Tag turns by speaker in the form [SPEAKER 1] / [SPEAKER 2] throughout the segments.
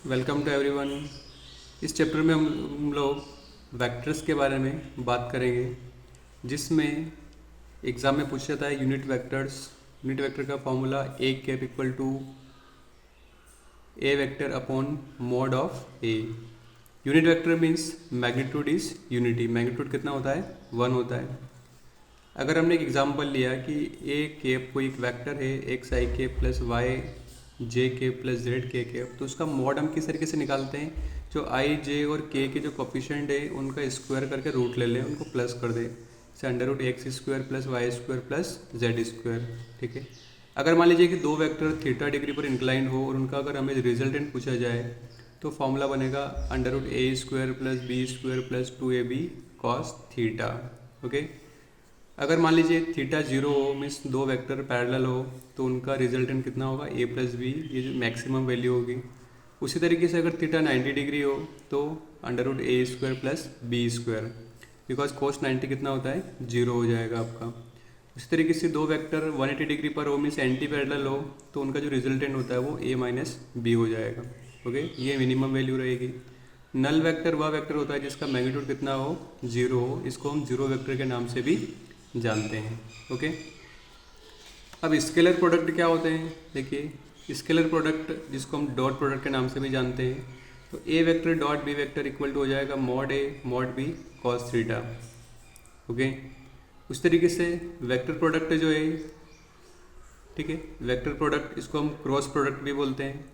[SPEAKER 1] Welcome to everyone. इस chapter में हम लोग वेक्टर्स के बारे में बात करेंगे, जिसमें एग्ज़ाम में पूछा जाता है यूनिट वेक्टर्स। यूनिट वेक्टर का formula A cap equal to A vector upon mod of A. Unit vector means magnitude is unity. Magnitude कितना होता है? 1 होता है। अगर हमने एक एग्जांपल लिया कि ए कैप कोई एक वेक्टर है एक्स आई कैप प्लस वाई जे कैप प्लस जेड के कैप, तो उसका मॉड हम किस तरीके से निकालते हैं? जो आई जे और के के जो कोफिशिएंट है उनका स्क्वायर करके रूट ले लें, उनको प्लस कर दें, जैसे under root X square plus Y square plus Z square. ठीक है। अगर मान लीजिए कि दो वेक्टर थीटा डिग्री पर इंक्लाइन हो और उनका अगर हमें रिजल्टेंट पूछा जाए तो फॉर्मूला बनेगा under root A square plus B square plus 2ab cos theta. Okay. अगर मान लीजिए थीटा जीरो हो, मीन्स दो वेक्टर पैरेलल हो, तो उनका रिजल्टेंट कितना होगा? ए प्लस बी, ये जो मैक्सिमम वैल्यू होगी। उसी तरीके से अगर थीटा 90 डिग्री हो तो under root A square plus B square, because cos 90 कितना होता है? जीरो हो जाएगा आपका। उसी तरीके से दो वेक्टर 180 डिग्री पर हो, मीन्स एंटी पैरेलल हो, तो उनका जो रिजल्टेंट होता है वो ए माइनस बी हो जाएगा। ओके, ये मिनिमम वैल्यू रहेगी। नल वेक्टर वह वेक्टर होता है जिसका मैग्नीट्यूड कितना हो? जीरो हो। इसको हम जीरो वेक्टर के नाम से भी जानते हैं। ओके। अब स्केलर प्रोडक्ट क्या होते हैं? देखिए, स्केलर प्रोडक्ट जिसको हम डॉट प्रोडक्ट के नाम से भी जानते हैं, तो A vector dot B vector equal to हो जाएगा mod A mod B cos theta. Okay. उस तरीके से वेक्टर प्रोडक्ट जो है, ठीक है, वेक्टर प्रोडक्ट इसको हम क्रॉस प्रोडक्ट भी बोलते हैं।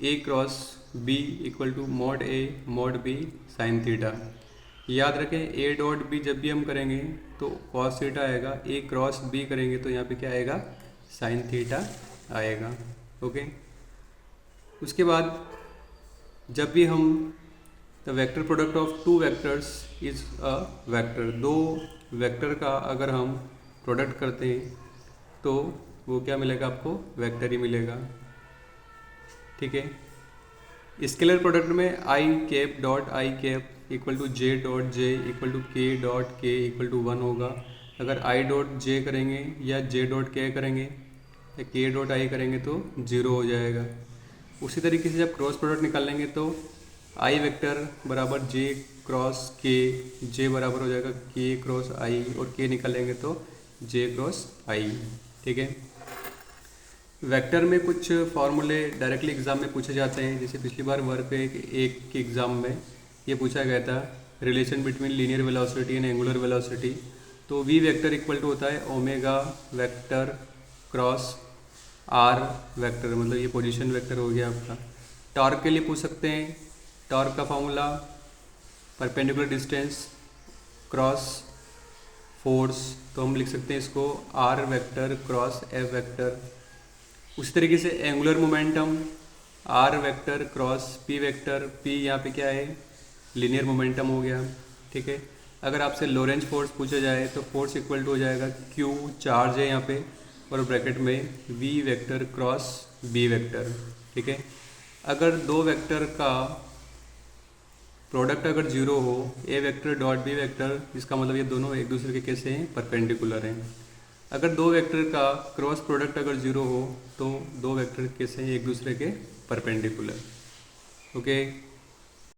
[SPEAKER 1] A cross B equal to mod A mod B sine theta. याद रखें, ए डॉट बी जब भी हम करेंगे तो कॉस थीटा आएगा, ए क्रॉस बी करेंगे तो यहाँ पे क्या आएगा? साइन थीटा आएगा। ओके। उसके बाद जब भी हम the vector product of two vectors is a vector, दो वेक्टर का अगर हम प्रोडक्ट करते हैं तो वो क्या मिलेगा आपको? वेक्टर ही मिलेगा। ठीक है। स्केलर प्रोडक्ट में I cap dot I cap equal to J dot J equal to K dot K equal to 1 होगा। अगर आई डॉट जे करेंगे या जे डॉट के करेंगे या के डॉट आई करेंगे तो जीरो हो जाएगा। उसी तरीके से जब क्रॉस प्रोडक्ट निकालेंगे तो आई वेक्टर बराबर जे क्रॉस के, जे बराबर हो जाएगा के क्रॉस आई, और के निकालेंगे तो जे क्रॉस आई। ठीक है। वेक्टर में कुछ फार्मूले डायरेक्टली एग्जाम में पूछे जाते हैं, जैसे पिछली बार वर्क एक के एग्ज़ाम में ये पूछा गया था, relation between linear velocity and angular velocity. तो वी वेक्टर इक्वल टू होता है omega vector cross R vector, मतलब ये पोजीशन वेक्टर हो गया आपका। टॉर्क के लिए पूछ सकते हैं, टॉर्क का formula perpendicular distance cross force, तो हम लिख सकते हैं इसको R vector cross F vector. उसी तरीके से angular momentum R vector cross P vector, P यहाँ पे क्या है? लीनियर मोमेंटम हो गया। ठीक है। अगर आपसे लोरेंज फोर्स पूछा जाए तो फोर्स इक्वल टू हो जाएगा क्यू, चार्ज है यहाँ पे, और ब्रैकेट में V vector cross B vector. ठीक है। अगर दो वेक्टर का प्रोडक्ट अगर जीरो हो, ए वेक्टर डॉट बी वेक्टर, इसका मतलब ये दोनों एक दूसरे के कैसे हैं? परपेंडिकुलर हैं। अगर दो वेक्टर का क्रॉस प्रोडक्ट अगर जीरो हो तो दो वेक्टर कैसे हैं? एक दूसरे के परपेंडिकुलर। ओके।